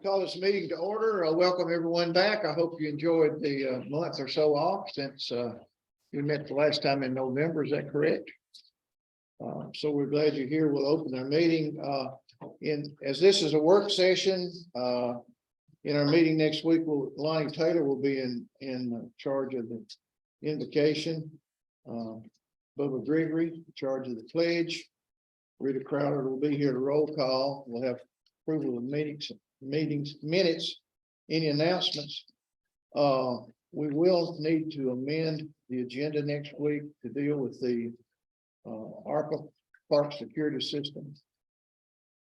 call this meeting to order. I welcome everyone back. I hope you enjoyed the month or so off since we met the last time in November. Is that correct? So we're glad you're here. We'll open our meeting. As this is a work session, in our meeting next week, Lonnie Taylor will be in charge of the invocation. Bubba Gregory, in charge of the pledge. Rita Crowder will be here to roll call. We'll have approval of minutes. Any announcements? We will need to amend the agenda next week to deal with the ARPA park security system.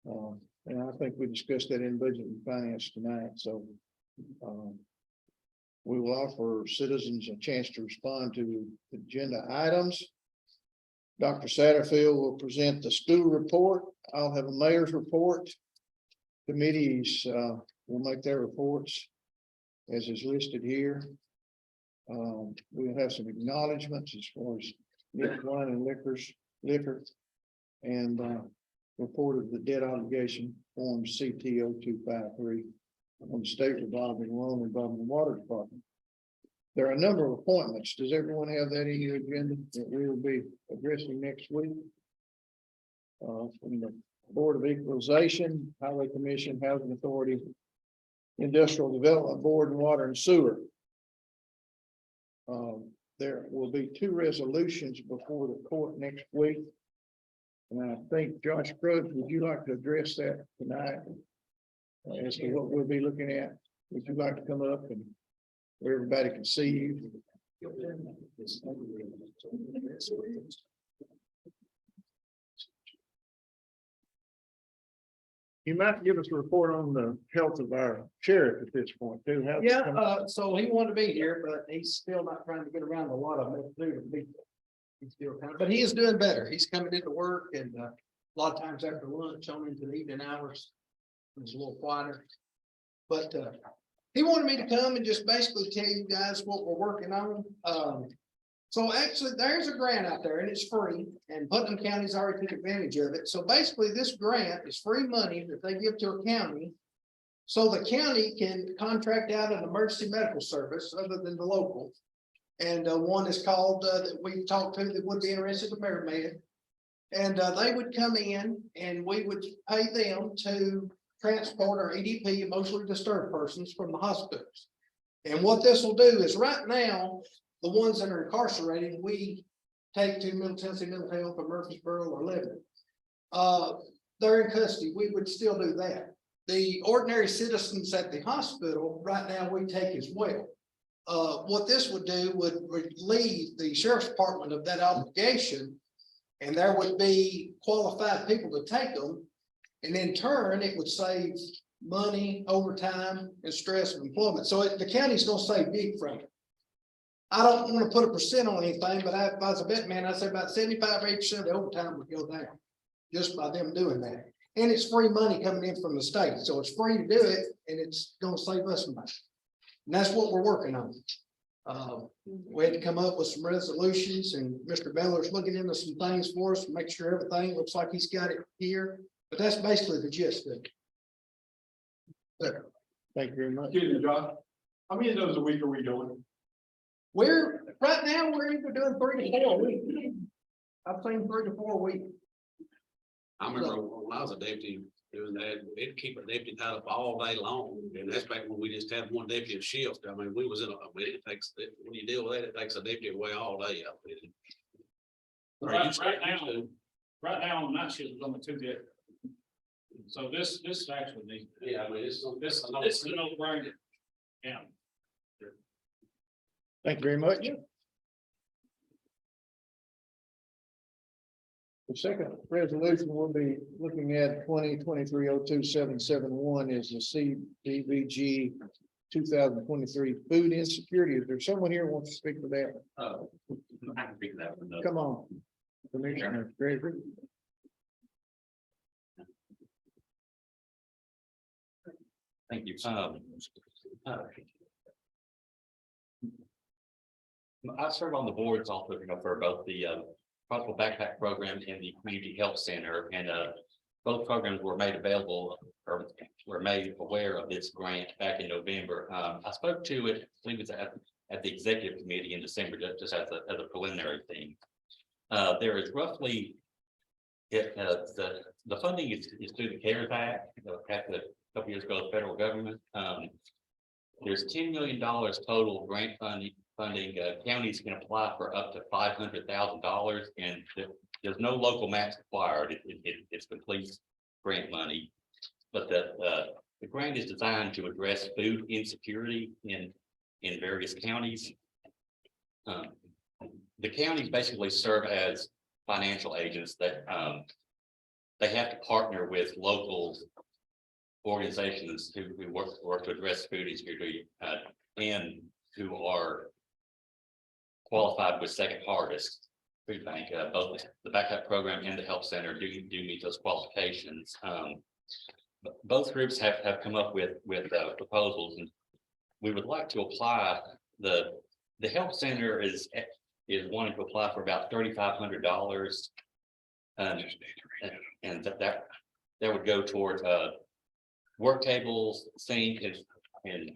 And I think we discussed that in budget and finance tonight. So we will offer citizens a chance to respond to agenda items. Dr. Satterfield will present the school report. I'll have a mayor's report. Committees will make their reports as is listed here. We'll have some acknowledgements as far as wine and liquor, and report of the debt obligation form CT 0253 on the state revolving loan involving the water department. There are a number of appointments. Does everyone have that in your agenda that we will be addressing next week? From the Board of Equalization, Highway Commission, Housing Authority, Industrial Development Board, and Water and Sewer. There will be 2 resolutions before the court next week. And I think Josh Scruggs, would you like to address that tonight as to what we'll be looking at? Would you like to come up and where everybody can see you? You might give us a report on the health of our sheriff at this point too. So he wanted to be here, but he's still not trying to get around a lot of it. He's still but he is doing better. He's coming into work, and a lot of times after lunch on into the evening hours, it's a little quieter. But he wanted me to come and just basically tell you guys what we're working on. So actually there's a grant out there and it's free, and Putnam County's already took advantage of it. So basically this grant is free money that they give to a county. So the county can contract out an emergency medical service other than the local. And one is called that we've talked to that would be interested in ParaMed. And they would come in and we would pay them to transport our EDP, emotionally disturbed persons, from the hospitals. And what this will do is right now, the ones that are incarcerated, we take to Middle Tennessee Mental Health or Murfreesboro or Lebanon. They're in custody. We would still do that. The ordinary citizens at the hospital right now we take as well. What this would do would relieve the sheriff's department of that obligation, and there would be qualified people to take them. And in turn, it would save money, overtime, and stress of employment. So the county's gonna save big from it. I don't want to put a percent on anything, but if I was a bet man, I'd say about 75–80% of the overtime would go down just by them doing that. And it's free money coming in from the state. So it's free to do it, and it's gonna save us money. And that's what we're working on. We had to come up with some resolutions, and Mr. Beller's looking into some things for us to make sure everything looks like he's got it here. But that's basically the gist of it. There. Thank you very much. Excuse me, John. How many of those a week are we doing? We're right now we're either doing 3 to 4 a week. I've seen 3 to 4 a week. I remember when I was a deputy doing that, they'd keep a deputy tied up all day long. And that's back when we just had one deputy a shift. I mean, we was in it takes, when you deal with that, it takes a deputy away all day. Right now on night shift is only 2 deputies. So this actually needs. Yeah, I mean, this This is a no-brainer. Yeah. Thank you very much. The second resolution we'll be looking at 2023-02771 is the CDBG 2023 food insecurity. Is there someone here who wants to speak to that? I can pick that one up. Come on, Commissioner Gregory. Thank you. I serve on the boards also, for both the Crossville Backpack Program and the Community Health Center. And both programs were made available or were made aware of this grant back in November. I spoke to it, I believe it's at the executive committee in December, just as a preliminary thing. There is roughly, the funding is through the CARES Act, passed a couple years ago, the federal government. There's $10 million total grant funding. Counties can apply for up to $500,000, and there's no local match required. It's complete grant money. But the grant is designed to address food insecurity in various counties. The counties basically serve as financial agents that they have to partner with local organizations who work to address food insecurity and who are qualified with Second Harvest Food Bank. Both the backpack program and the help center do meet those qualifications. Both groups have come up with proposals, and we would like to apply. The help center is wanting to apply for about $3,500, and that would go towards work tables, sink, and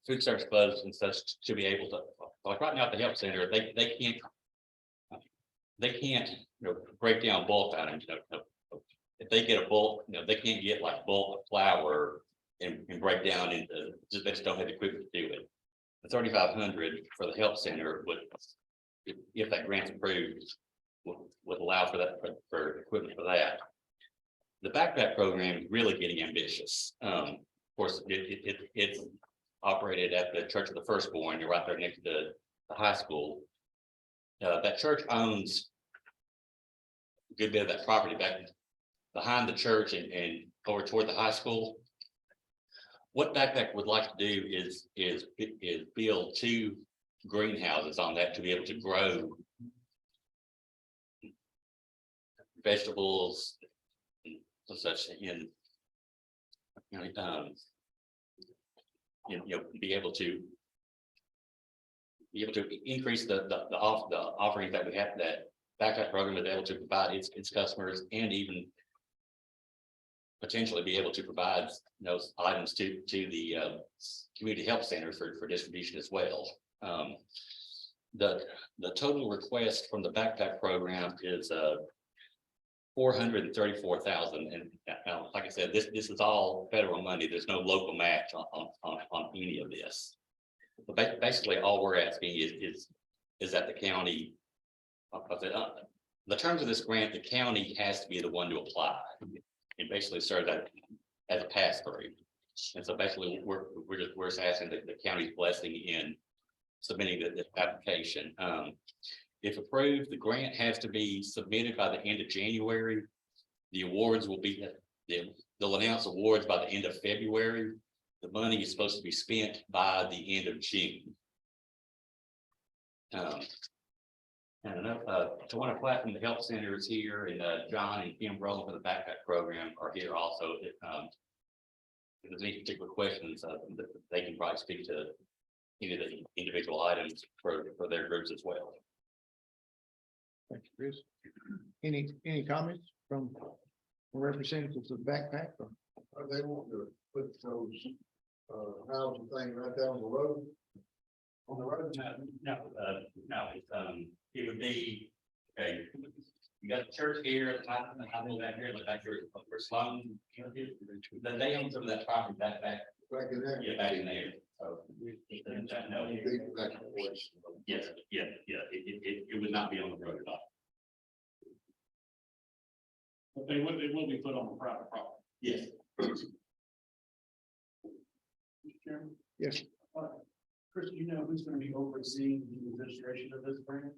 food service gloves and such, to be able to, like right now at the help center, they can't break down bulk items. If they get a bulk, they can't get like bulk flour and break down into, they just don't have the equipment to do it. The $3,500 for the help center would, if that grant's approved, would allow for that, for equipment for that. The backpack program is really getting ambitious. Of course, it's operated at the Church of the Firstborn. You're right there next to the high school. That church owns a good bit of that property back behind the church and over toward the high school. What Backpack would like to do is build 2 greenhouses on that to be able to grow vegetables and such be able to increase the offerings that we have, that Backpack program is able to provide its customers, and even potentially be able to provide those items to the community help centers for distribution as well. The total request from the Backpack program is $434,000, and like I said, this is all federal money. There's no local match on any of this. But basically, all we're asking is that the county, the terms of this grant, the county has to be the one to apply. It basically serves as a pass-through, and so basically we're just asking the county's blessing in submitting the application. If approved, the grant has to be submitted by the end of January. The awards will be, they'll announce awards by the end of February. The money is supposed to be spent by the end of June. And another, Tawana Platt from the Help Center is here, and John and Kim Rowland for the Backpack program are here also. If there's any particular questions, they can probably speak to any of the individual items for their groups as well. Thank you, Chris. Any comments from representatives of Backpack? Are they want to put those housing things right down the road? On the road? No, it's, it would be, okay, you got the church here, the high school back here, the back here for Sloan. Then they own some of that property back Back in there? yeah, back in there. So, no, yes, it would not be on the road at all. But they will be put on the private property. Yes. Mr. Chairman? Yes. Chris, do you know who's going to be overseeing the administration of this grant?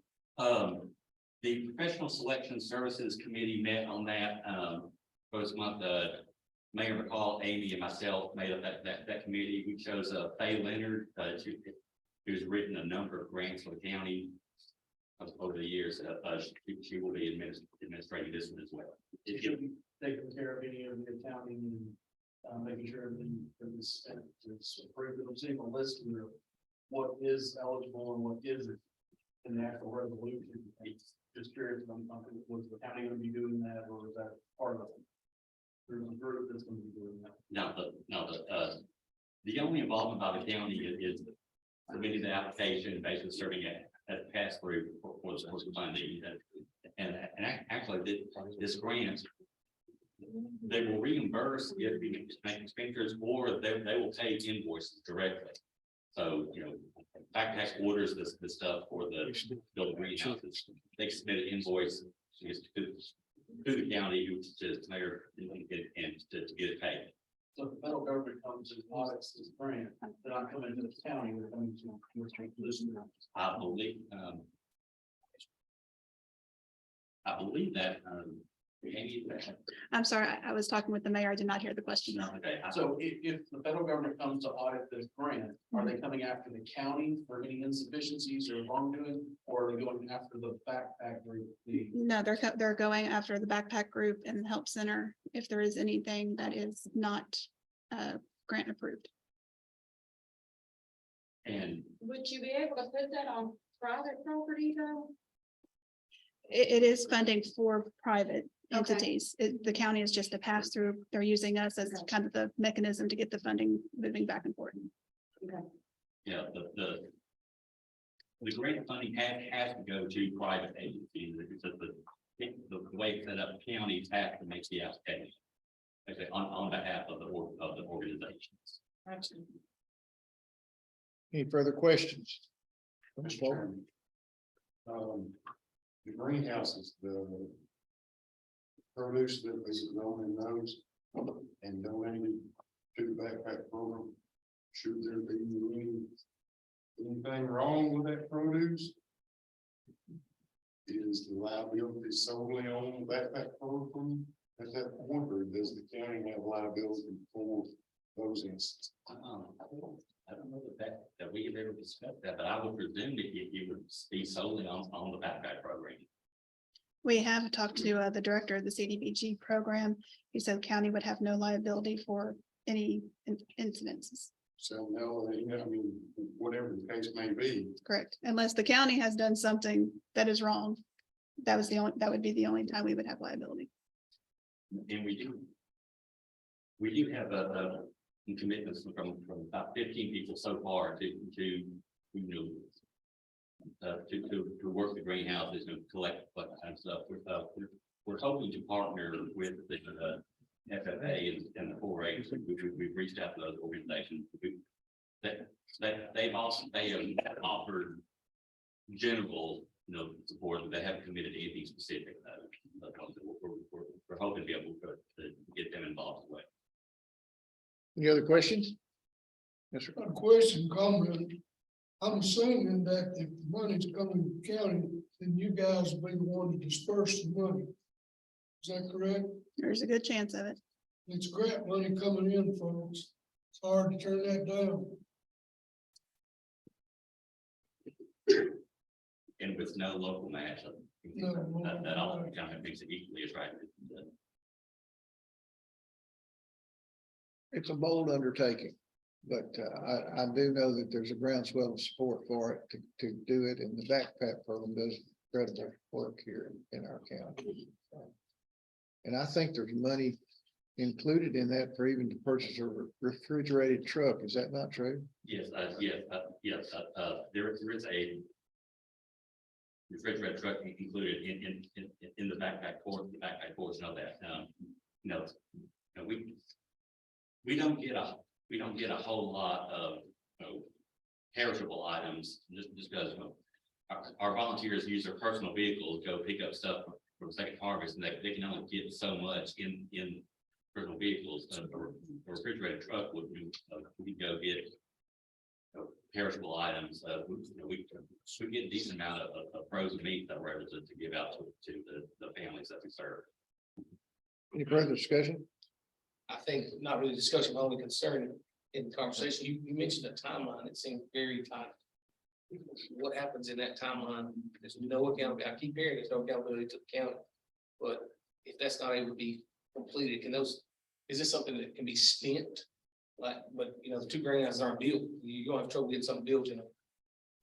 The Professional Selection Services Committee met on that first month. Mayor McCall, Amy, and myself made up that committee. We chose Faye Leonard, who's written a number of grants for the county over the years. She will be administrating this one as well. It should be taking care of any of the accounting and making sure everything is approved. It'll see a list of what is eligible and what isn't in the actual resolution. just curious, was the county gonna be doing that, or is that part of it? There's a group that's gonna be doing that. The only involvement by the county is submitting the application, basically serving as a pass through for the funding. And actually, this grant, they will reimburse if you make expenditures, or they will pay invoices directly. So, you know, backpack orders the stuff for the building greenhouses. They submit an invoice to the county, to the mayor, and to get it paid. So if the federal government comes and audits this grant, they're not coming to the county, they're coming to this. I believe that, maybe, I'm sorry, I was talking with the mayor. I did not hear the question. okay, So if the federal government comes to audit this grant, are they coming after the county for any insufficiencies or wrongdoing? Or are they going after the backpack group? No, they're going after the backpack group and the help center if there is anything that is not grant approved. and Would you be able to put that on private property though? It is funding for private Okay. entities. The county is just a pass through. They're using us as kind of the mechanism to get the funding moving back and forth. yeah, the grant funding has to go to private agencies, because the way it's set up, counties have to make the application. Okay, on behalf of the organizations. Any further questions? Mr. Chairman. The greenhouses, the produce that is grown in those and donated to the backpack program, should there be anything wrong with that produce? Is the liability solely on the backpack program at that point, or does the county have liability for those instances? I don't know that we have ever discussed that, but I would presume that it would be solely on the backpack program. We have talked to the director of the CDBG program. He said county would have no liability for any incidences. So no, I mean, whatever the case may be, Correct. Unless the county has done something that is wrong. That would be the only time we would have liability. And we do have commitments from about 15 people so far to work the greenhouses and collect what kind of stuff. We're hoping to partner with the FFA and the 4-H. We've reached out to those organizations. They have offered general, support, but they haven't committed to anything specific. We're hoping to be able to get them involved as well. Any other questions? Yes, sir. A question, comment. I'm assuming that if the money's coming to the county, then you guys will be the one to disperse the money. Is that correct? There's a good chance of it. It's grant money coming in, folks. It's hard to turn that down. And with no local match, that all kind of makes it equally attractive. It's a bold undertaking, but I do know that there's a groundswell of support for it to do it, and the backpack program does incredible work here in our county. And I think there's money included in that for even to purchase a refrigerated truck. Is that not true? Yes, there is a refrigerated truck included in the backpack portion of that. We don't get a whole lot of perishable items just because our volunteers use their personal vehicles, go pick up stuff from second harvest, and they can only get so much in personal vehicles. A refrigerated truck we can go get perishable items. We get a decent amount of frozen meat that we're able to give out to the families that we serve. Any further discussion? I think not really discussion, my only concern in the conversation, you mentioned a timeline, it seemed very tight. What happens in that timeline? There's no accountability. I keep hearing there's no accountability to the county. But if that's not able to be completed, is this something that can be spent? But the 2 greenhouses aren't built. You're gonna have trouble getting something built in a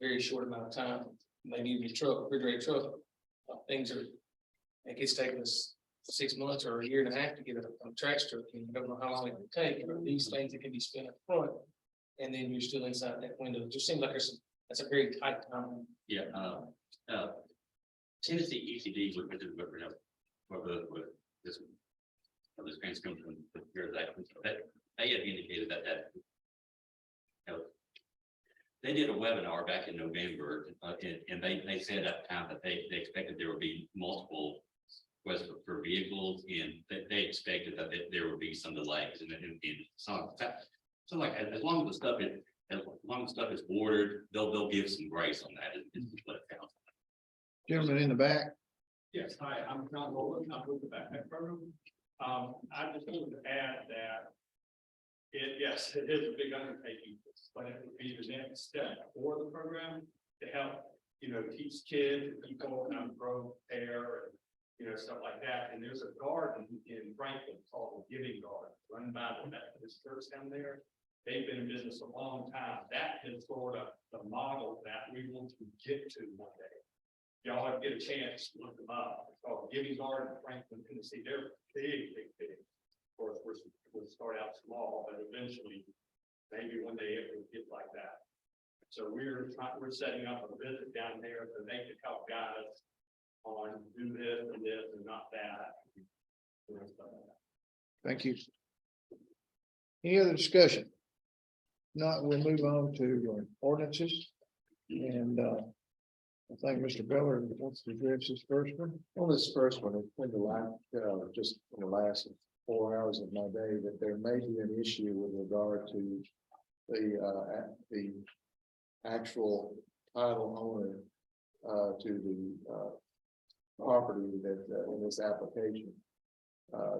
very short amount of time, maybe even a refrigerated truck. Things are, it's taking us 6 months or a year and a half to get a trash truck, and you don't know how long it will take, or these things that can be spent up front. And then you're still inside that window. It just seems like that's a very tight time. Yeah, Tennessee ECD would, with this grants come from, that, they had indicated that, they did a webinar back in November, and they said at the time that they expected there would be multiple requests for vehicles, and they expected that there would be some delays, and some, so like, as long as the stuff is ordered, they'll give some grace on that. Is what it sounds like. Gentleman in the back. Yes, hi, I'm John Rowland, I'm with the backpack program. I just wanted to add that yes, it is a big undertaking, but it would be the next step for the program to help, teach kids, people how to grow hair and, stuff like that. And there's a garden in Franklin called the Giving Garden, run by the Methodist Church down there. They've been in business a long time. That is sort of the model that we want to get to one day. Y'all have to get a chance to look them up. It's called Giving Garden, Franklin, Tennessee. They're big. Of course, we'll start out small, but eventually, maybe one day it will get like that. So we're setting up a visit down there so they can help guide us on do this and not that. Thank you. Any other discussion? Not, we'll move on to ordinances. And I think Mr. Beller wants to address this first one. On this first one, it's been the last, just in the last 4 hours of my day, that there may be an issue with regard to the actual title owner to the property that in this application.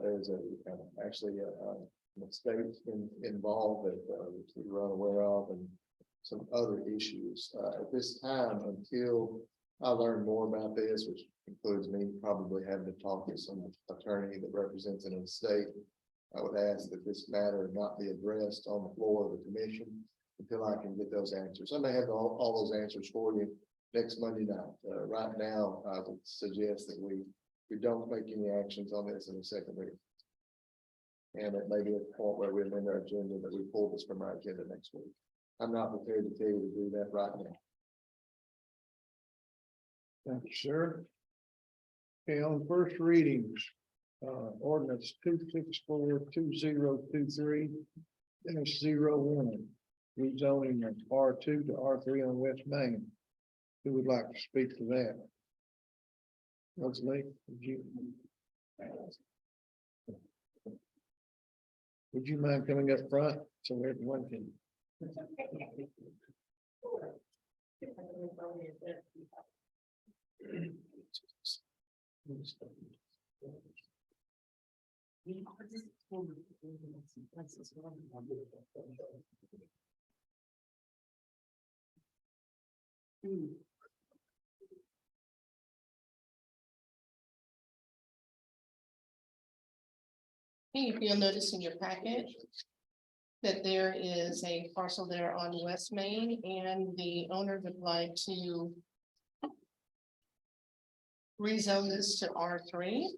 There's actually a mistake involved that we're unaware of, and some other issues. At this time, until I learn more about this, which includes me probably having to talk to some attorney that represents an estate, I would ask that this matter not be addressed on the floor of the commission until I can get those answers. I may have all those answers for you next Monday night. Right now, I would suggest that we don't make any actions on this in the second reading. And it may be at the point where we amend our agenda that we pull this from our agenda next week. I'm not prepared to tell you to do that right now. Thank you, sir. Okay, on first readings, ordinance 264-2023, -01, rezoning of R2 to R3 on West Main. Who would like to speak to that? Leslie, would you mind coming up front so everyone can? If you'll notice in your packet that there is a parcel there on West Main, and the owner would like to rezone this to R3,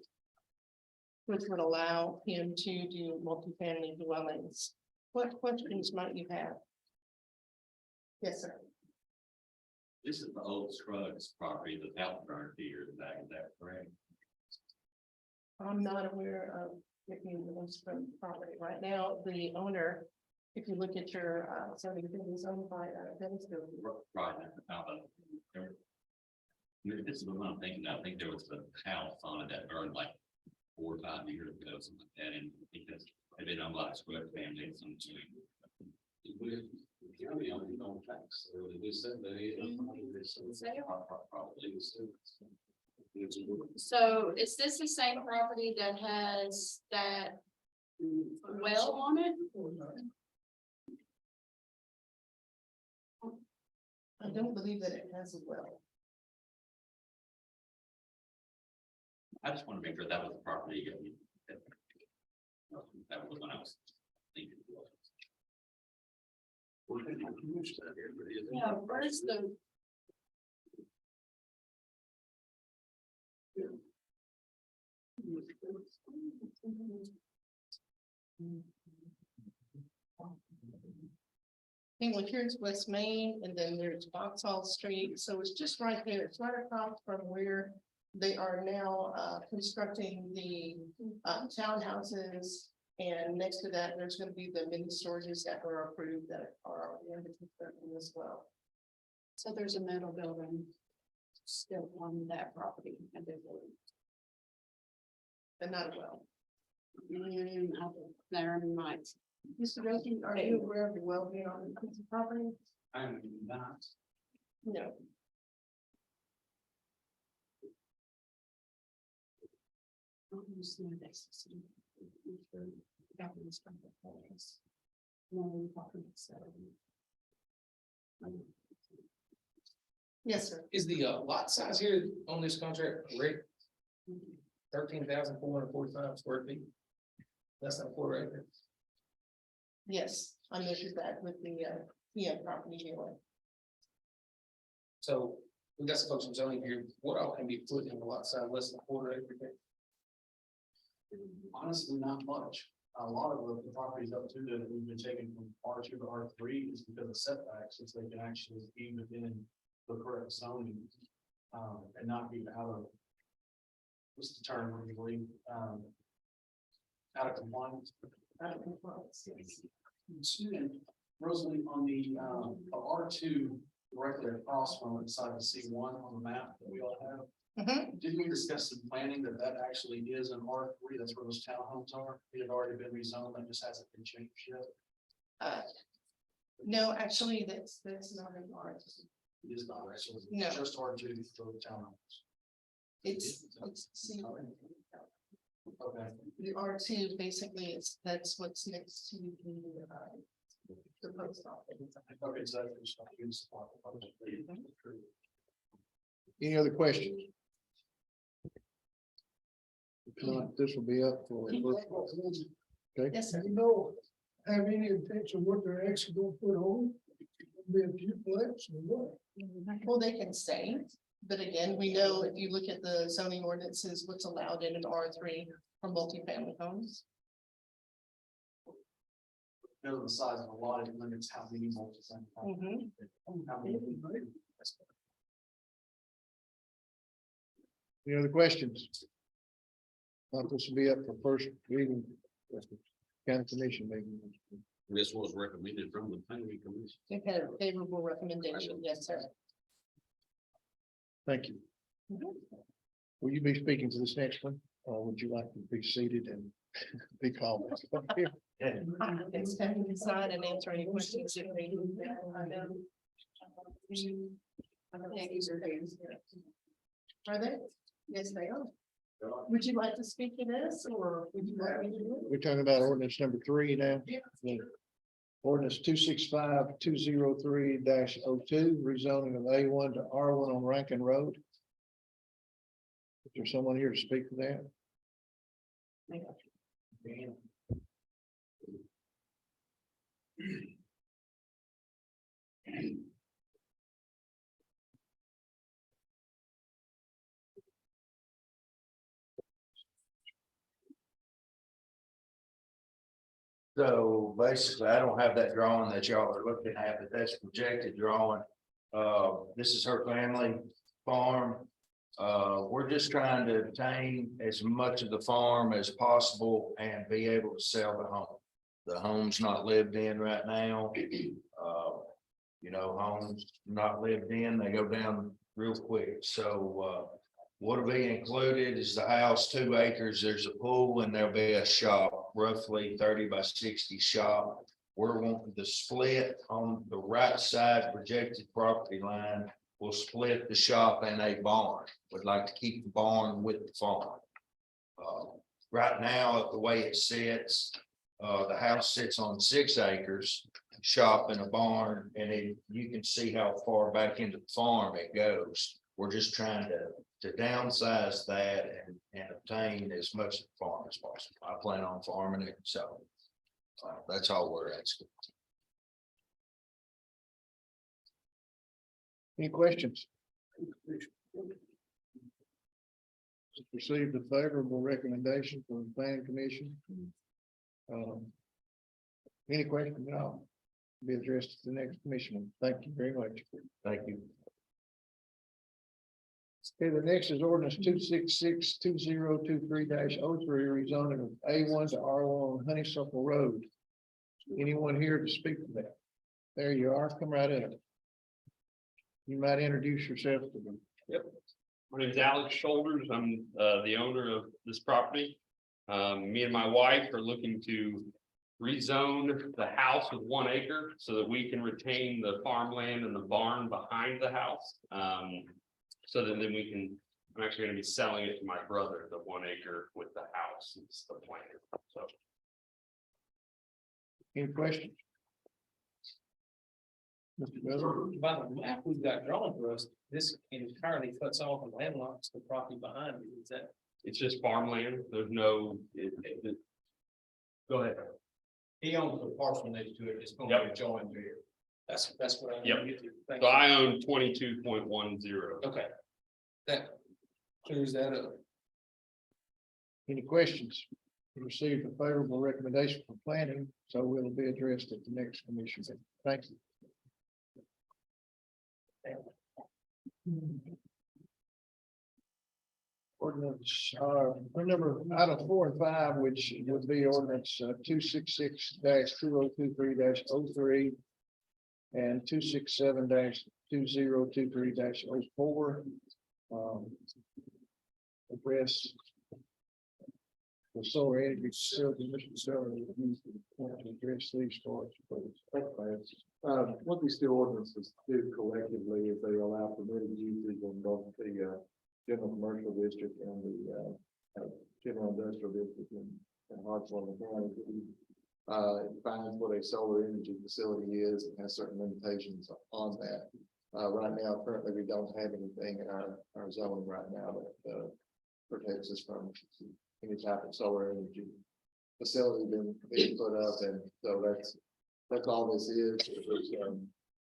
which would allow him to do multifamily dwellings. What questions might you have? Yes, sir. This is the old Scruggs property, the house burned here in the back, is that correct? I'm not aware of if you owns the property right now. The owner, if you look at your zoning, is owned by Dennis. Right now, this is the one I'm thinking. I think there was a house on it that burned like 4 or 5 years ago, something like that, and I think that's been on a lot of Scruggs family and some too. So is this the same property that has that well on it? I don't believe that it has a well. I just want to make sure that was the property. That was when I was thinking. Yeah, where's the? Well, here's West Main, and then there's Vauxhall Street, so it's just right there, it's right across from where they are now, constructing the, townhouses. And next to that, there's gonna be the mini storages that were approved that are in the construction as well. So there's a metal building still on that property. But not well. There might. Mr. Rosen, are you aware of the well being on the piece of property? I'm not. No. Yes, sir. Is the lot size here on this contract correct? 13,445 square feet. That's not 4 acres. Yes, I measured that with the, property dealer. So we got some folks from zoning here. What all can be put in the lot size less than 4 acre? Honestly, not much. A lot of the properties up to that we've been taking from R2 to R3 is because of setbacks, since they can actually be within the correct zoning. And not be out of. What's the term when you believe, out of compliance? Student, Rosalie, on the R2 directly across from it, side of C1 on the map that we all have. Didn't we discuss some planning that actually is an R3? That's where those townhomes are. It had already been rezoned, that just hasn't been changed yet. No, actually, that's not an art. It is not, actually. It's No. just R2 for the townhomes. It's, see, Okay. the R2, basically, that's what's next to the post office. Okay, so that's. Any other questions? If not, this will be up for. Okay, Yes, sir. You know, have any intention what they're actually gonna put on? Be a duplex or what? Well, they can stay, but again, we know if you look at the zoning ordinances, what's allowed in an R3 for multifamily homes. Because of the size of the lot, it limits how many multi-family. How many- any other questions? Not this will be up for first reading. County Commission meeting. This was recommended from the planning commission. They've had a favorable recommendation, yes, sir. Thank you. Will you be speaking to this next one, or would you like to be seated and be called? It's time to decide and answer any questions. If they do. Are they? Yes, they are. Would you like to speak to this, or would you like me to do We're talking about ordinance number 3 now. Yeah. Ordinance 265-203-02, rezoning of A1 to R1 on Rankin Road. Is there someone here to speak to that? So basically, I don't have that drawing that y'all are looking at, but that's projected drawing. This is her family farm. We're just trying to obtain as much of the farm as possible and be able to sell the home. The home's not lived in right now. You know, homes not lived in, they go down real quick. So, what'll be included is the house, 2 acres, there's a pool, and there'll be a shop, roughly 30 by 60 shop. We're wanting to split on the right side projected property line. We'll split the shop and a barn. Would like to keep the barn with the farm. Right now, the way it sits, the house sits on 6 acres, shop and a barn, and you can see how far back into the farm it goes. We're just trying to downsize that and obtain as much of the farm as possible. I plan on farming it, so that's all we're asking. Any questions? received a favorable recommendation from the planning commission. Any questions at all? Be addressed at the next commission. Thank you very much. Thank you. Okay, the next is ordinance 266-2023-03, rezoning of A1 to R1 on Honeysuckle Road. Anyone here to speak to that? There you are. Come right in. You might introduce yourself to them. My name is Alex Shoulders. I'm the owner of this property. Me and my wife are looking to rezone the house with 1 acre so that we can retain the farmland and the barn behind the house. So that then we can, I'm actually gonna be selling it to my brother, the 1 acre with the house. It's the plan, so. Any questions? Mr. Governor? By the map we've got drawn for us, this entirely cuts off and landlocks the property behind it. Is that? It's just farmland. There's no. Go ahead. He owns the parcel next to it. It's going Yep. to join here. That's what I. Yep. Get to. Thank So you. I own 22.10. Okay. That clears that up. Any questions? We received a favorable recommendation from planning, so will be addressed at the next commission. Thank you. Ordinance, number item 4 and 5, which would be ordinance 266-2023-03 and 267-2023-04. Address the solar energy facility, Mr. Seller, if you want to address these for us, please. What these two ordinances do collectively is they allow permitted uses in both the general commercial district and the general industrial district in Hartsville County. It defines what a solar energy facility is and has certain limitations on that. Right now, currently, we don't have anything in our zoning right now that protects us from any type of solar energy facility being put up, and so that's all this is. It was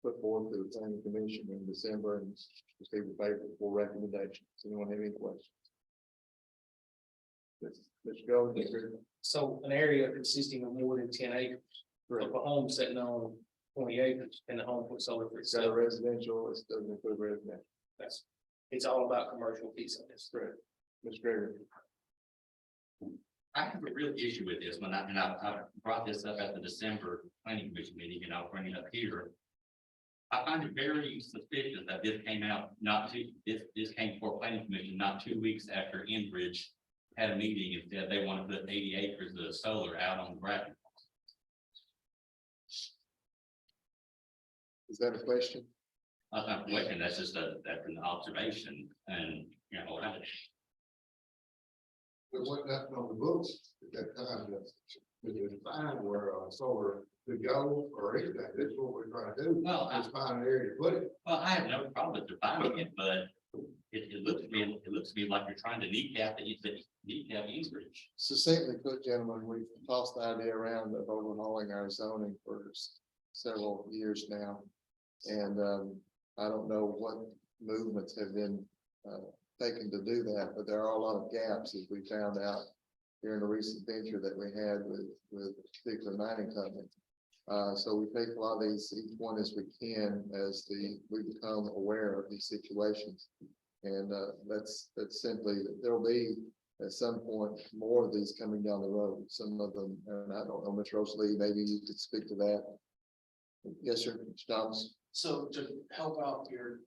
put forth to the planning commission in December and received a favorable recommendation. Does anyone have any questions? Let's go. So an area consisting of more than 10 acres. Correct. If a home sitting on 20 acres and the home put solar for It's got a itself, residential, it doesn't include residential. it's all about commercial piece of this. Correct. Ms. Gregory. I have a real issue with this one, and I brought this up at the December planning commission meeting, and I'll bring it up here. I find it very suspicious that this came out this came before planning commission not 2 weeks after Enbridge had a meeting and said they want to put 80 acres of solar out on the ground. Is that a question? That's not a question, that's just that's an observation, and you know, There wasn't nothing on the books at that time that defined where solar could go or anything. This is what we're trying to do. Well, Just find an area to put it. well, I have no problem defining it, but it looks to me like you're trying to kneecap Enbridge. Succinctly put, gentlemen, we've tossed the idea around of overhauling our zoning for several years now. And I don't know what movements have been taken to do that, but there are a lot of gaps, as we found out during the recent venture that we had with a particular mining company. So we take a lot of these, each one as we can, as we become aware of these situations. And that's simply, there'll be at some point more of these coming down the road. Some of them, and I don't know, Ms. Rosalie, maybe you could speak to that. Yes, sir, Mr. Thomas. So to help out here,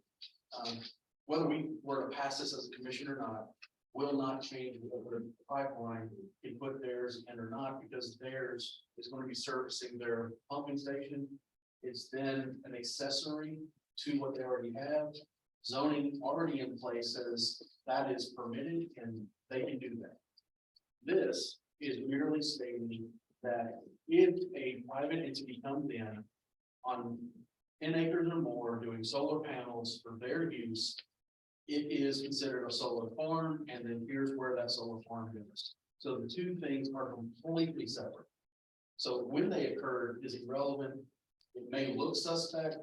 whether we were to pass this as a commission or not, will not change whether the pipeline can put theirs in or not, because theirs is going to be servicing their pumping station. It's then an accessory to what they already have. Zoning already in place says that is permitted and they can do that. This is merely stating that if a private entity comes in on 10 acres or more doing solar panels for their use, it is considered a solar farm, and then here's where that solar farm is. So the two things are completely separate. So when they occurred is irrelevant. It may look suspect.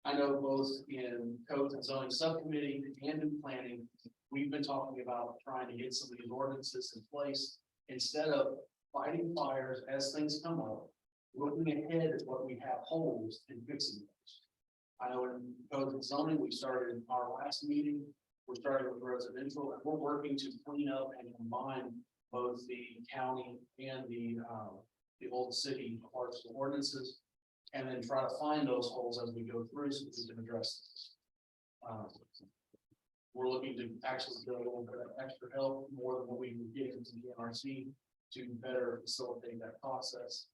I know both in codes and zoning subcommittee and in planning, we've been talking about trying to get some of these ordinances in place instead of fighting fires as things come up. Looking ahead at what we have holes and fixing those. I know in code and zoning, we started our last meeting, we're starting with residential, and we're working to clean up and combine both the county and the old city parts of ordinances. And then try to find those holes as we go through so we can address this. We're looking to actually get a little bit of extra help, more than what we were getting from the NRC, to better facilitate that process.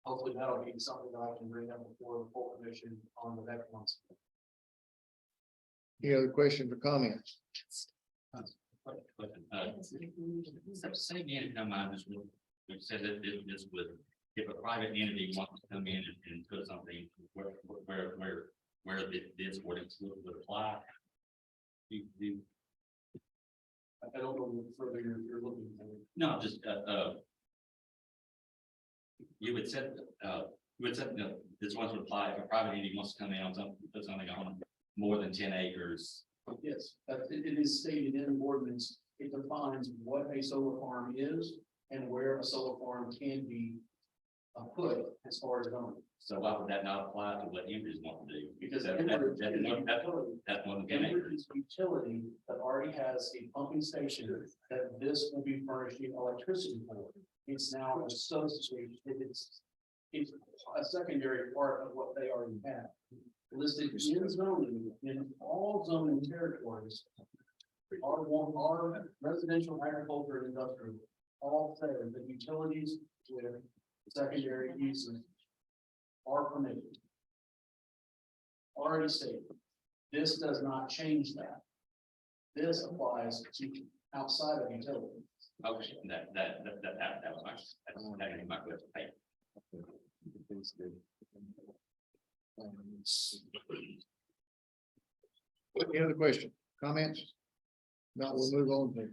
Hopefully that'll be something that I can bring up before the full commission on the next one. Any other questions or comments? Say again, if you don't mind, we said that this would, if a private entity wants to come in and put something where this ordinance would apply. I don't know what further you're looking for. No, just, you would set, this one would apply if a private entity wants to come in on something, put something on more than 10 acres. Yes, it is stated in the ordinance. It defines what a solar farm is and where a solar farm can be put as far as zoning. So why would that not apply to what Embers want to do? Because that's one of the Embers utility that already has a pumping station that this will be furnishing electricity for. It's now associated, it's a secondary part of what they already have. Listed in zoning, in all zoning territories, our residential, agriculture, and industrial, all say that utilities with secondary uses are permitted. Already stated. This does not change that. This applies to outside of utility. Okay, that was my question. Thank you. Any other question, comments? No, we'll move on to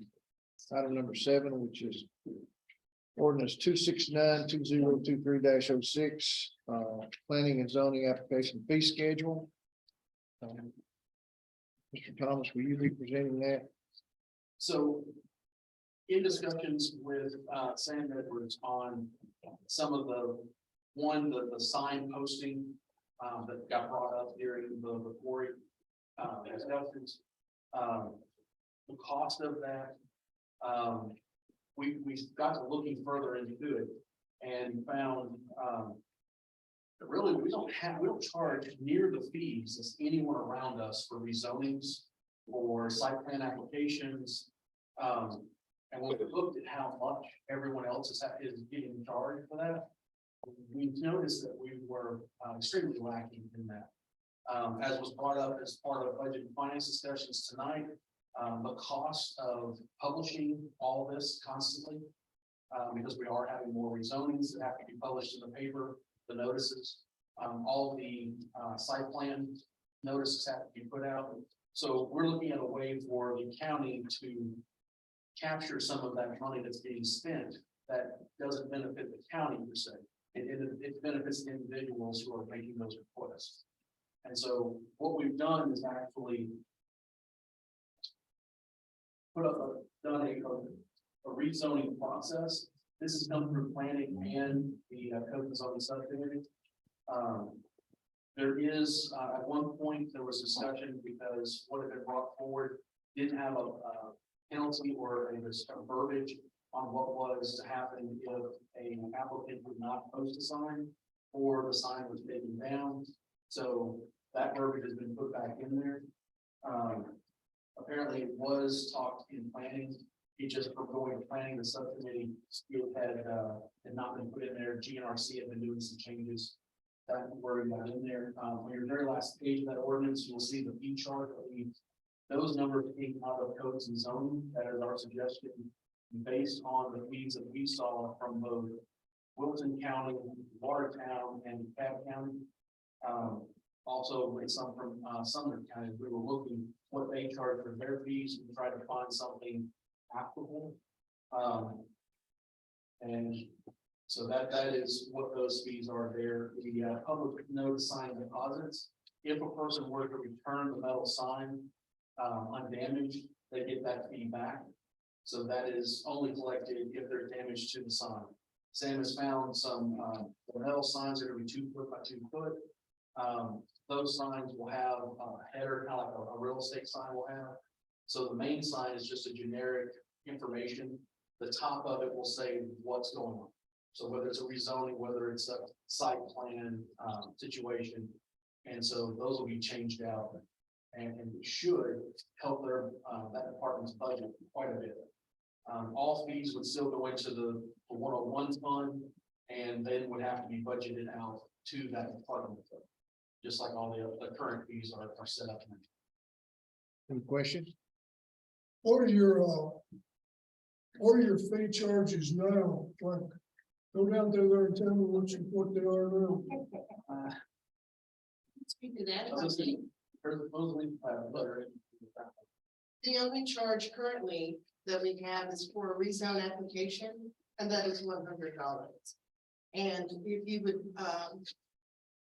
item number 7, which is ordinance 269-2023-06, planning and zoning application fee schedule. Mr. Thomas, will you be presenting that? So in discussions with Sam Edwards on some of the sign posting that got brought up during the quarry discussions, the cost of that, we got to looking further into it and found that really we don't charge near the fees as anyone around us for rezonings or site plan applications. And when we looked at how much everyone else is getting charged for that, we noticed that we were extremely lacking in that. As was brought up as part of budget and finance discussions tonight, the cost of publishing all this constantly, because we are having more rezonings that have to be published in the paper, the notices, all the site plan notices have to be put out. So we're looking at a way for the county to capture some of that money that's being spent that doesn't benefit the county per se. It benefits the individuals who are making those requests. And so what we've done is actually done a rezoning process. This has come through planning and the code and zoning subcommittee. There is at one point there was discussion because what had been brought forward didn't have a penalty or a verbiage on what was to happen if an applicant would not post a sign or the sign was taken down. So that verbiage has been put back in there. Apparently it was talked in planning. It just from going to planning, the subcommittee had not been put in there. GNRC had been doing some changes. That word got in there. On your very last page of that ordinance, you'll see the fee chart. Those numbers came out of codes and zoning. That is our suggestion based on the fees that we saw from both Wilton County, Watertown, and Cobb County. Also with some from Sumner County. We were looking what they charge for their fees and try to find something applicable. And so that is what those fees are there. The public notice sign deposits. If a person were to return the metal sign undamaged, they get that fee back. So that is only collected if there's damage to the sign. Sam has found some, metal signs that are 2 foot by 2 foot. Those signs will have a header, kind of like a real estate sign will have. So the main sign is just a generic information. The top of it will say what's going on. So whether it's a rezoning, whether it's a site plan, situation. And so those will be changed out and it should help their, that department's budget quite a bit. All fees would still go into the 101 fund and then would have to be budgeted out to that department. Just like all the current fees are set up. Any questions? What are your fee charges now? Like, go down there and tell me what they are now. Speak to that. I was thinking, supposedly, The only charge currently that we have is for a rezone application, and that is $100. And if you would,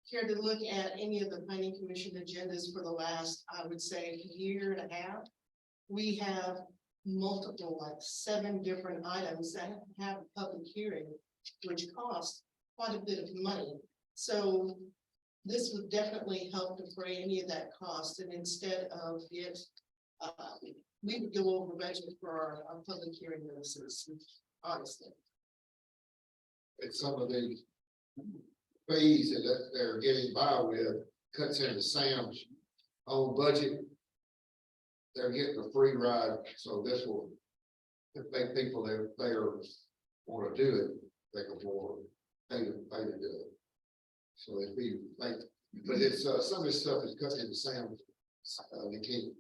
care to look at any of the planning commission agendas for the last, I would say, year and a half, we have multiple, like 7 different items that have a public hearing, which cost quite a bit of money. So this would definitely help defray any of that cost, and instead of it, we would go over budget for our public hearing notices, honestly. It's some of the fees that they're getting by with cuts into Sam's own budget. They're getting a free ride, so this will, if they people that they want to do it, they can afford pay to do it. So it'd be like, but it's some of this stuff is cut into Sam's. They can't,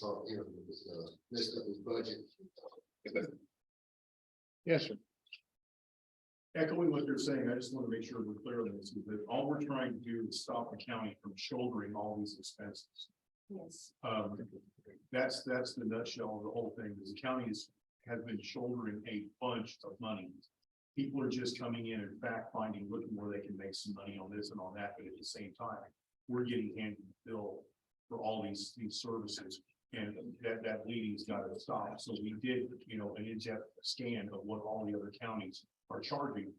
talk, messed up his budget. Yes, sir. Echoing what they're saying, I just want to make sure we're clear on this, because all we're trying to do is stop the county from shouldering all these expenses. Yes. That's the nutshell of the whole thing, is the county has been shouldering a bunch of money. People are just coming in and fact finding, looking where they can make some money on this and on that, but at the same time, we're getting handed the bill for all these services, and that bleeding's got to stop. So we did, an in-depth scan of what all the other counties are charging.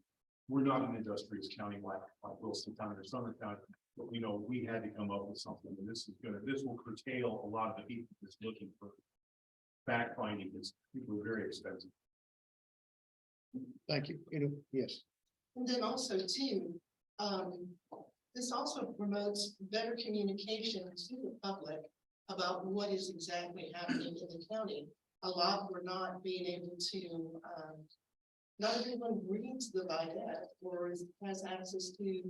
We're not an industrious county like Wilson County or Summer County, but we had to come up with something, and this will curtail a lot of the people that's looking for fact finding. This people are very expensive. Thank you. Yes. And then also too, this also promotes better communication to the public about what is exactly happening in the county. A lot we're not being able to, not everyone reads the Vidette or has access to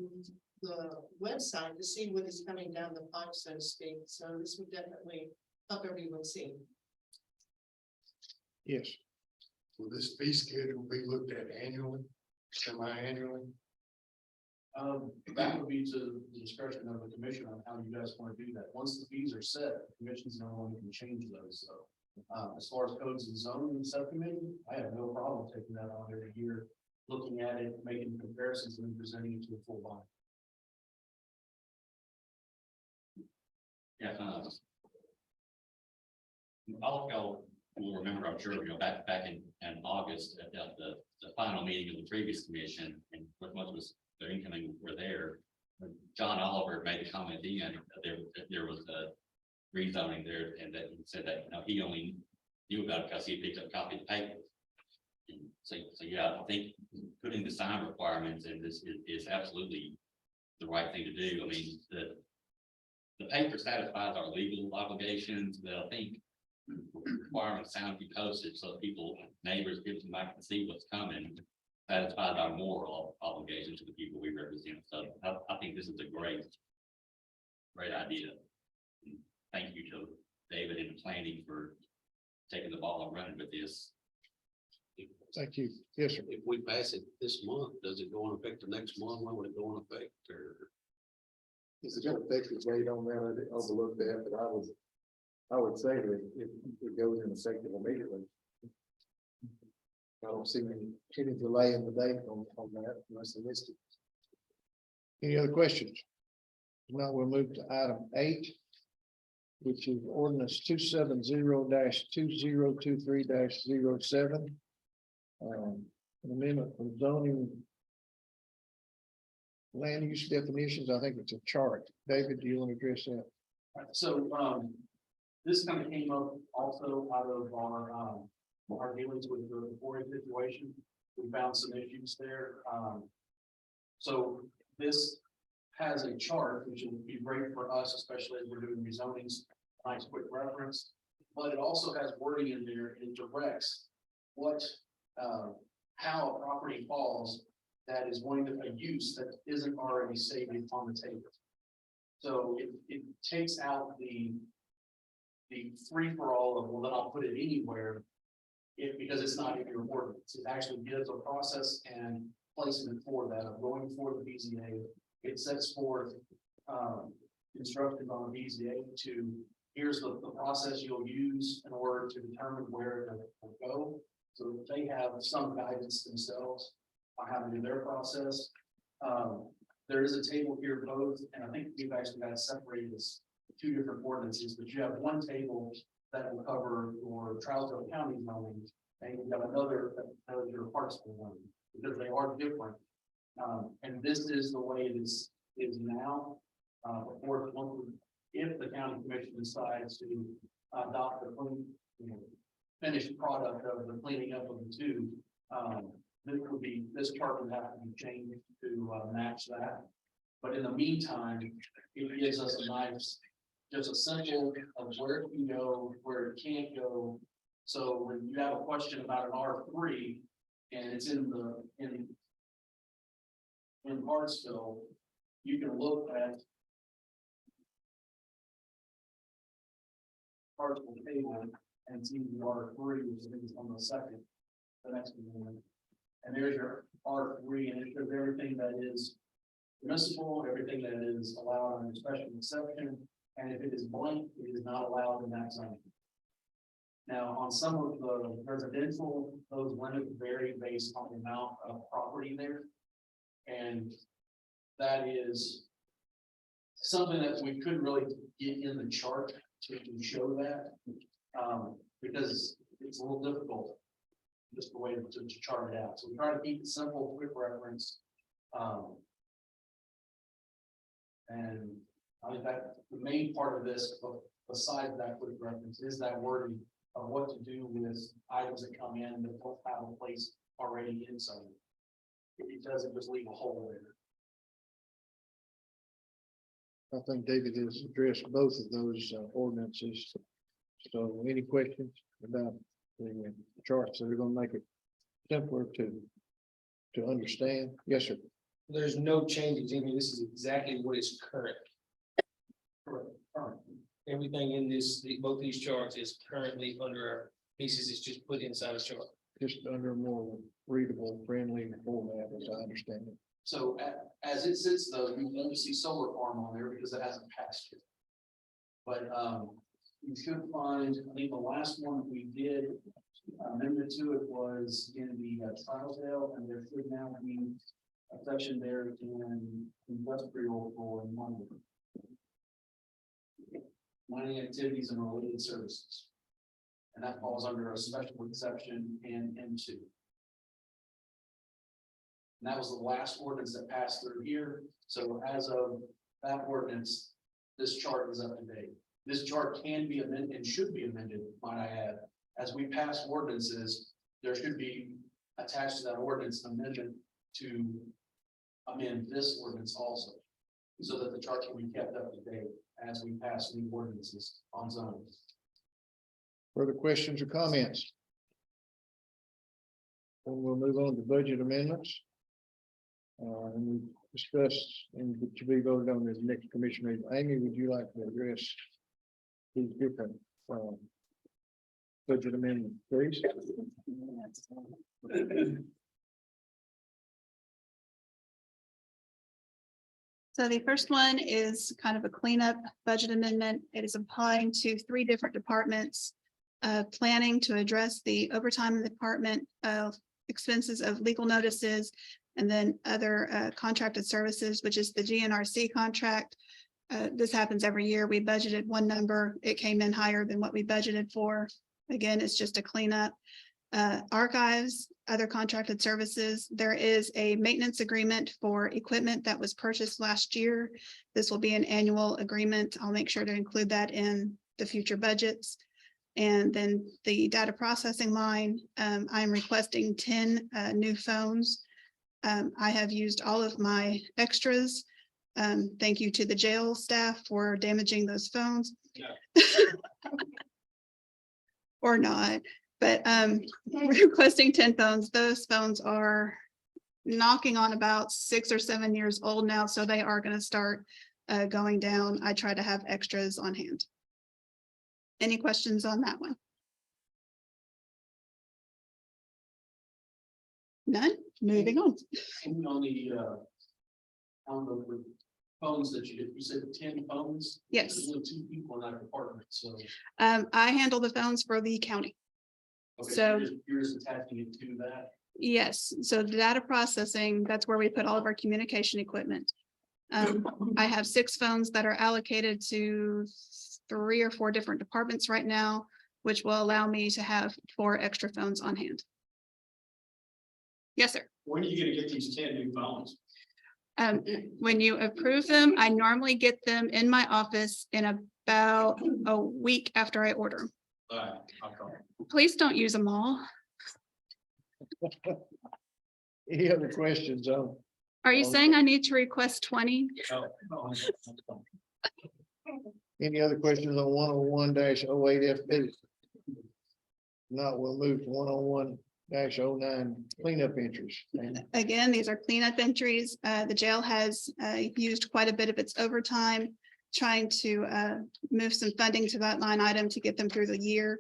the website to see what is coming down the pipe, so to speak. So this would definitely help everyone see. Yes. Will this fee schedule be looked at annually, semi-annually? That would be to the discretion of the commission on how you guys want to do that. Once the fees are set, the commission's the only one who can change those. So as far as codes and zoning subcommittee, I have no problem taking that on every year, looking at it, making comparisons and then presenting it to a full body. Yeah. All of y'all will remember, I'm sure, back in August at the final meeting of the previous commission, and what much was the incoming were there. John Oliver made a comment then that there was a rezoning there, and that he said that he only knew about it because he picked up a copy of the paper. And so yeah, I think putting the sign requirements in this is absolutely the right thing to do. I mean, the paper satisfies our legal obligations, but I think requiring sound be posted so people, neighbors, people might see what's coming, satisfies our moral obligation to the people we represent. So I think this is a great idea. And thank you to David and the planning for taking the ball and running with this. Thank you. Yes, sir. If we pass it this month, does it go in effect the next month? When would it go in effect? Or Is it gonna take the date on that? I didn't overlook that, but I would say that if it goes in effect immediately. I don't see any delay in the date on that unless I missed it. Any other questions? If not, we'll move to item 8. which is ordinance 270-2023-07. An amendment for zoning land use definitions. I think it's a chart. David, do you want to address that? So, this kind of came up also out of our dealings with the quarry situation. We found some issues there. So this has a chart, which will be great for us, especially as we're doing rezonings, nice quick reference. But it also has wording in there, and it directs what, how a property falls that is going to a use that isn't already stated on the table. So it takes out the free-for-all of, well, then I'll put it anywhere, because it's not in your ordinance. It actually gives a process and placement for that, of going for the BZA. It sets forth instructions on the BZA to, here's the process you'll use in order to determine where it will go. So that they have some guidance themselves on how to do their process. There is a table here both, and I think we've actually got it separated as two different ordinances, but you have one table that will cover your Trousdale County zoning, and you've got another that covers your Hartsville zoning, because they are different. And this is the way it is now. Before, if the county commission decides to adopt the clean, finished product of the cleaning up of the two, this chart would have to be changed to match that. But in the meantime, it gives us a nice, just a simple of where it can go, where it can't go. So when you have a question about an R3 and it's in Hartsville, you can look at Hartsville table and see the R3, which is on the second, the next one. And there's your R3, and it shows everything that is permissible, everything that is allowed under special exception, and if it is blank, it is not allowed in that zone. Now, on some of the residential, those limits vary based on the amount of property there. And that is something that we couldn't really get in the chart to show that, because it's a little difficult just the way to chart it out. So we try to keep it simple, quick reference. And I think that the main part of this, besides that quick reference, is that wording of what to do with items that come in that don't have a place already inside. It doesn't just leave a hole there. I think David has addressed both of those ordinances. So any questions about the charts that are going to make it simpler to understand? Yes, sir. There's no changes. I mean, this is exactly what is current. Correct. Everything in both these charts is currently under our pieces. It's just put inside a chart. Just under a more readable, friendly format, as I understand it. So as it sits though, you won't see solar farm on there because it hasn't passed yet. But you should find, I think the last one we did, amendment to it was in the Trousdale, and there should now be a section there in industrial for mining activities and related services. And that falls under a special exception in M2. And that was the last ordinance that passed through here. So as of that ordinance, this chart is up to date. This chart can be amended and should be amended, might I add. As we pass ordinances, there should be attached to that ordinance amendment to amend this ordinance also, so that the chart can be kept up to date as we pass new ordinances on zones. Further questions or comments? And we'll move on to budget amendments. And we discussed and to be voted on as next commission meeting. Amy, would you like to address these different budget amendments, please? So the first one is kind of a cleanup budget amendment. It is applying to 3 different departments. Planning to address the overtime in the department of expenses of legal notices, and then other contracted services, which is the GNRC contract, This happens every year. We budgeted one number. It came in higher than what we budgeted for. Again, it's just a cleanup. Archives, other contracted services. There is a maintenance agreement for equipment that was purchased last year. This will be an annual agreement. I'll make sure to include that in the future budgets. And then the data processing line, I'm requesting 10 new phones. I have used all of my extras. Thank you to the jail staff for damaging those phones. Or not, but requesting 10 phones. Those phones are knocking on about 6 or 7 years old now, so they are going to start going down. I try to have extras on hand. Any questions on that one? None? Moving on. And on the phones that you said 10 phones? Yes. There's only 2 people in that department, so. I handle the phones for the county. Okay, So- you're just attaching it to that. Yes, so the data processing, that's where we put all of our communication equipment. I have 6 phones that are allocated to 3 or 4 different departments right now, which will allow me to have 4 extra phones on hand. Yes, sir. When are you gonna get these 10 new phones? When you approve them, I normally get them in my office in about a week after I order them. I'll call. Please don't use them all. Any other questions on? Are you saying I need to request 20? Any other questions on 101-08 FB? Not, we'll move to 101-09 cleanup entries. Again, these are cleanup entries. The jail has used quite a bit of its overtime, trying to move some funding to that line item to get them through the year.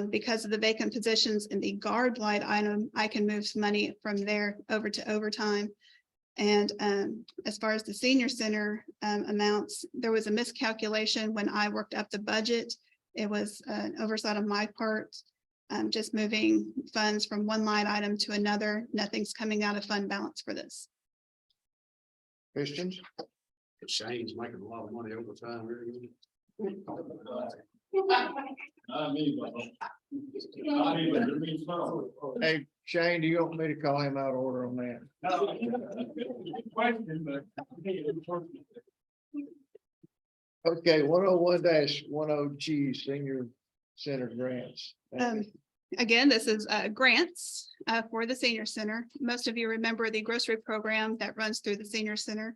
Because of the vacant positions in the guard line item, I can move some money from there over to overtime. And as far as the senior center amounts, there was a miscalculation when I worked up the budget. It was an oversight on my part. Just moving funds from one line item to another. Nothing's coming out of fund balance for this. Questions? Shane's making a lot of money over time. Hey, Shane, do you want me to call him out of order on that? Okay, 101-10G senior center grants. Again, this is grants for the senior center. Most of you remember the grocery program that runs through the senior center.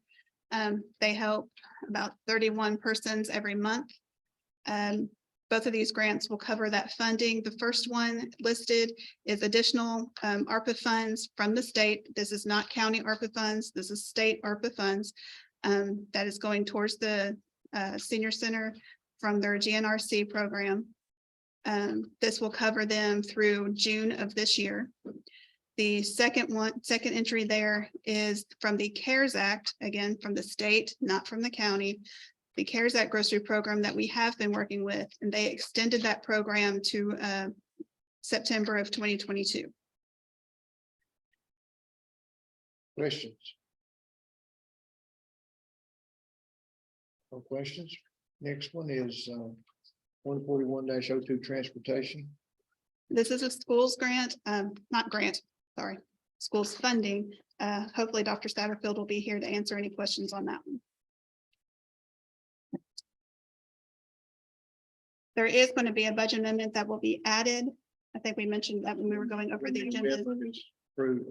They help about 31 persons every month. Both of these grants will cover that funding. The first one listed is additional ARPA funds from the state. This is not county ARPA funds. This is state ARPA funds that is going towards the senior center from their GNRC program. This will cover them through June of this year. The second entry there is from the CARES Act, again, from the state, not from the county. The CARES Act grocery program that we have been working with, and they extended that program to September of 2022. Questions? No questions? Next one is 141-02 transportation. This is a schools grant, not grant, sorry, schools funding. Hopefully Dr. Satterfield will be here to answer any questions on that one. There is going to be a budget amendment that will be added. I think we mentioned that when we were going over the agenda. Approved.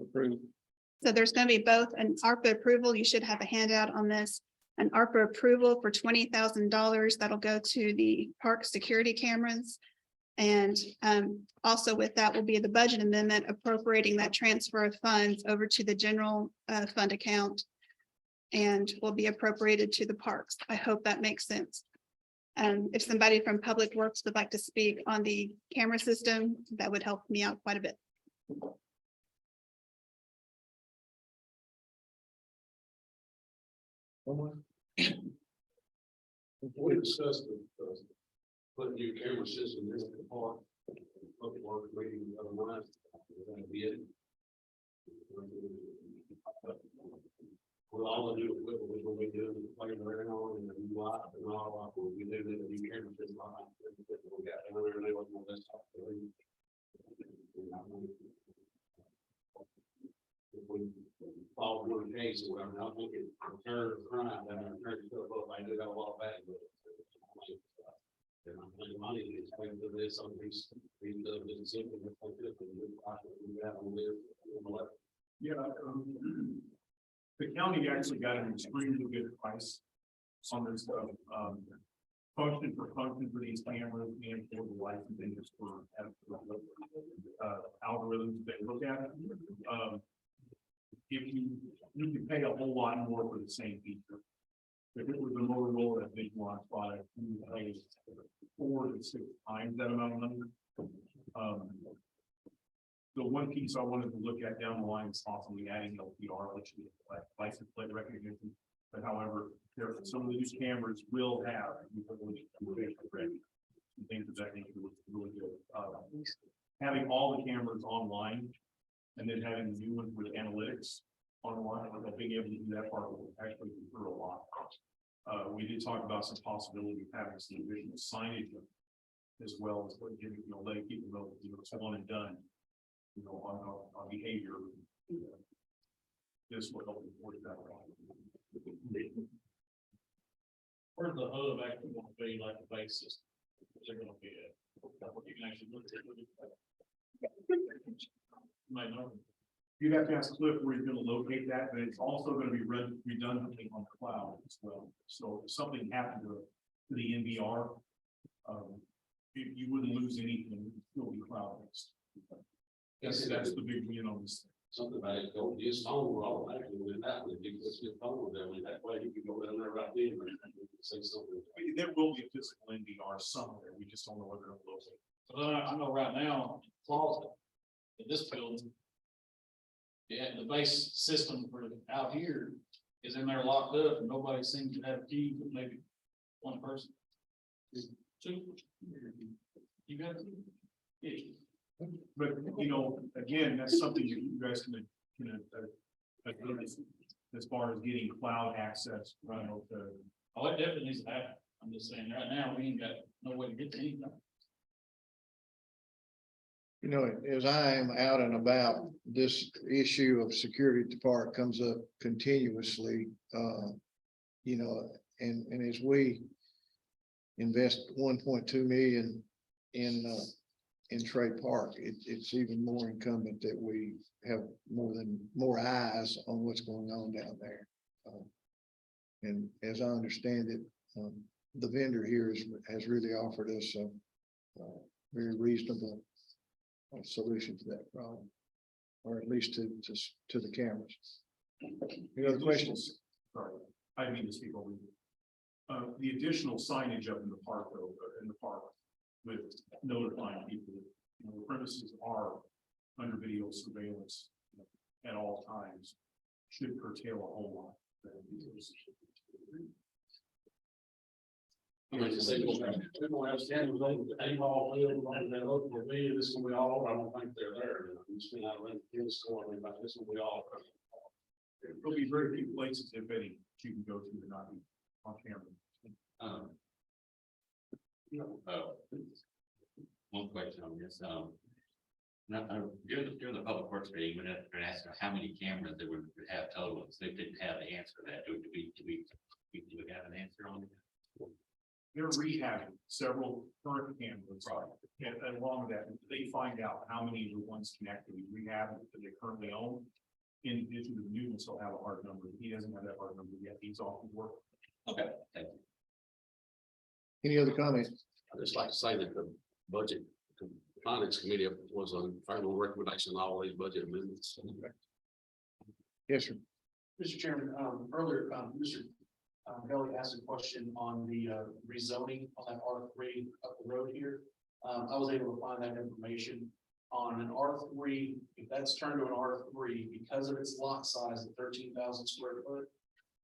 So there's going to be both an ARPA approval. You should have a handout on this. An ARPA approval for $20,000 that'll go to the park security cameras. And also with that will be the budget amendment appropriating that transfer of funds over to the general fund account and will be appropriated to the parks. I hope that makes sense. If somebody from Public Works would like to speak on the camera system, that would help me out quite a bit. We discussed putting new camera system in the park. Public Works meeting the other night. We're gonna be it. Well, all the new equipment was when we do, playing around and the new light and all, we do the new camera system. We got down there and they was on this. If we follow one case or whatever, I think it occurred crime, then it occurred to both, I do have a lot of bad. And I'm thinking money is going to this on these, simple. Yeah, the county actually got an extremely good price on this stuff. Function for these cameras and for the licensing is for algorithms they look at. If you can pay a whole lot more for the same feature. If it was a Motorola that big one product, you would pay 4 to 6 times that amount of money. The one piece I wanted to look at down the line is possibly adding LPR, which is like license plate recognition. But however, there some of these cameras will have things of that nature, which is really good. Having all the cameras online and then having the new ones with analytics online, being able to do that part will actually improve a lot. We did talk about some possibility of having some additional signage as well as what giving, letting people know, it's one and done. On behavior. This will help report that. Where's the hub actually going to be like the base system? They're going to be what you can actually look at. Might know. You'd have to ask Cliff where he's going to locate that, but it's also going to be redundantly on the cloud as well. So if something happened to the NVR, you wouldn't lose anything, it would still be cloud based. That's the big win on this. Something about it, go use phone, all that, and that, if you put your phone there, that way you can go down there right there and say something. There will be a physical NVR somewhere, we just don't know whether it'll locate. So I know right now, closet in this building. Yeah, the base system for out here is in there locked up and nobody seems to have a key, but maybe one person. 2. You got it? Yeah. But, again, that's something you guys can as far as getting cloud access. Oh, it definitely needs to happen. I'm just saying, right now, we ain't got no way to get to anything. As I am out and about, this issue of security at the park comes up continuously. And as we invest 1.2 million in Trade Park, it's even more incumbent that we have more eyes on what's going on down there. And as I understand it, the vendor here has really offered us a very reasonable solution to that problem, or at least to the cameras. Any other questions? Sorry, I didn't mean to speak over you. The additional signage up in the park, though, with notifying people that the premises are under video surveillance at all times should curtail a whole lot. I mean, people have standards over the A-ball field, and they look for me, this will be all over. I don't think they're there. I'm just not letting kids score about this will be all over. There'll be very few places, if any, you can go to and not be on camera. One question on this, during the public works meeting, when they're asking how many cameras they would have total, so they didn't have the answer to that. Do we have an answer on it? They're rehabbing several current cameras, and along with that, they find out how many of the ones connected we rehab that they currently own. In addition to the new ones, he'll have a hard number. He doesn't have that hard number yet. He's off his work. Okay, thank you. Any other comments? I just like to say that the budget finance committee was on favorable recommendation on all these budget amendments. Yes, sir. Mr. Chairman, earlier, Mr. Kelly asked a question on the rezoning on that R3 up the road here. I was able to find that information on an R3. If that's turned to an R3, because of its lot size at 13,000 square foot,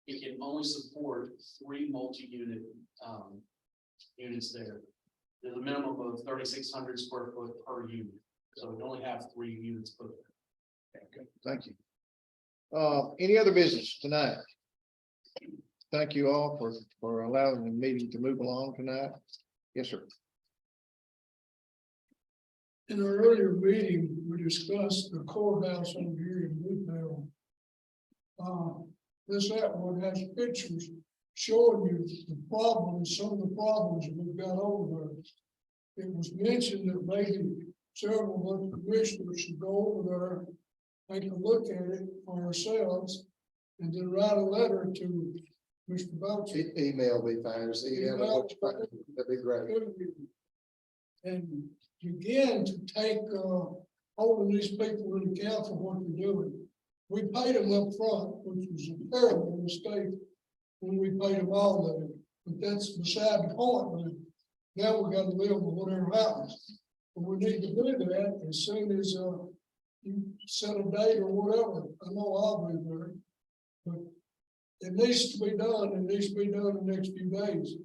it can only support 3 multi-unit units there. There's a minimum of 3,600 square foot per unit, so we only have 3 units put there. Okay, thank you. Any other business tonight? thank you all for allowing the meeting to move along tonight. Yes, sir. In our earlier meeting, we discussed the courthouse over here in Bluebell. This one has pictures showing you the problems, some of the problems we've got over there. It was mentioned that maybe several of the commissioners should go over there, take a look at it for ourselves, and then write a letter to Mr. Boucher. Email me fine, just email me, that'd be great. And begin to take, hold of these people in account for what they're doing. We paid them up front, which was a terrible mistake when we paid them all of it, but that's beside the point. Now we gotta live with whatever happens. But we need to do that as soon as, you set a date or whatever. I know I'll be there. But it needs to be done, it needs to be done in the next few days.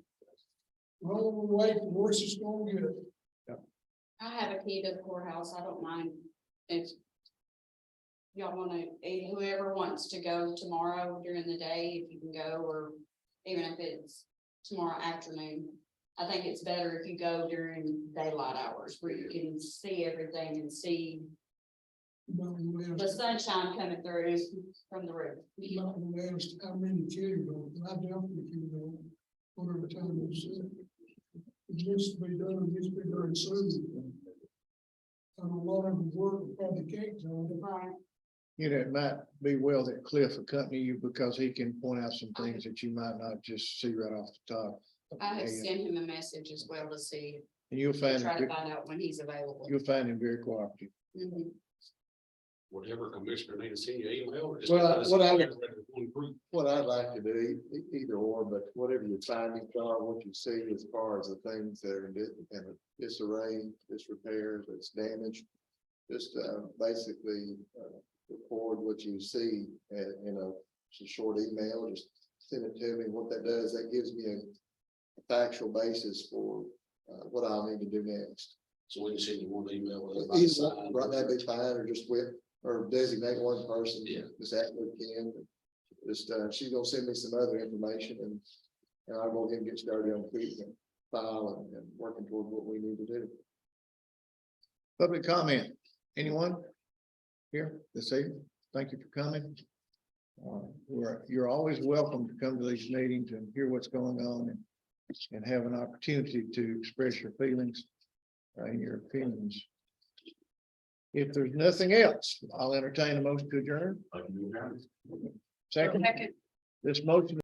The longer we wait, the worse it's gonna get. I have a key to the courthouse. I don't mind if y'all wanna, whoever wants to go tomorrow during the day, if you can go, or even if it's tomorrow afternoon. I think it's better if you go during daylight hours where you can see everything and see the sunshine coming through from the roof. Not gonna ask how many kids go, but I definitely can go, whatever time it's. It needs to be done, it needs to be done soon. And a lot of the work probably can't do. Right. You know, it might be well that Cliff accompany you because he can point out some things that you might not just see right off the top. I have And sent him a message as well to see, you'll to find, try to find out when he's available. you'll find him very cooperative. Mhm. Whatever commissioner need to send you an email. or just Well, let us what I know would- that one group. What I'd like to do, either or, but whatever your findings are, what you see as far as the things that are in disarray, disrepair, that's damaged. Just basically record what you see in just a short email, just send it to me. What that does, that gives me a factual basis for what I'll need to do next. So we can send you one email with everybody Either signed. one, right, that'd be fine, or just or designate one person. Yeah. Just that weekend. Just, she's gonna send me some other information and I'll go ahead and get started on the file and working toward what we need to do. Public comment, anyone here this evening? Thank you for coming. You're always welcome to come to these meetings and hear what's going on and have an opportunity to express your feelings and your opinions. If there's nothing else, I'll entertain a motion to adjourn. Second, this motion